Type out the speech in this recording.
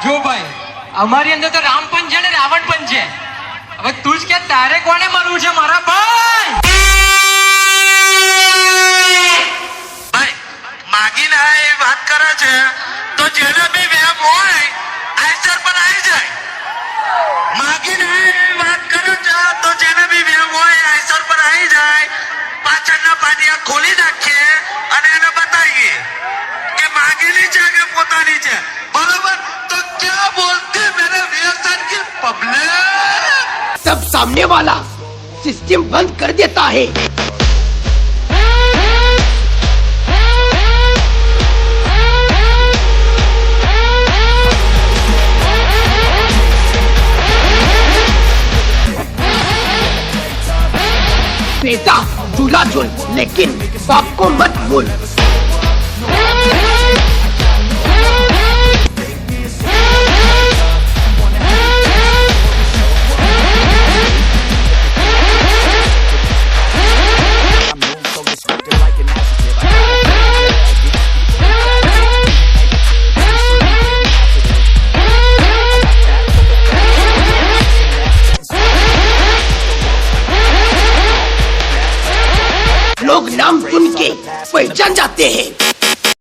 જો ભાઈ અમારી અંદર તો રામ પણ છે ને રાવણ પણ છે. હવે તું જ કે તારે કોને મળવું છે મારા ભાઈ? ભાઈ માગીને આ એ વાત કરે છે તો જેને બી વેમ હોય આઈસર પર આવી જાય. માગીને આ એ વાત કરે છે તો જેને બી વેમ હોય આઈસર પર આવી જાય. પાછળના પાટિયા ખોલી નાખીએ અને એને બતાવીએ કે માગેલી છે કે પોતાની છે. બરોબર તો ક્યાં બોલતી મેરે વ્યસન की पब्लिक. तब सामने वाला सिस्टम बंद कर देता है. बेटा झूला झूल लेकिन बाप को मत भूल. लोग नाम सुन के पहचान जाते हैं.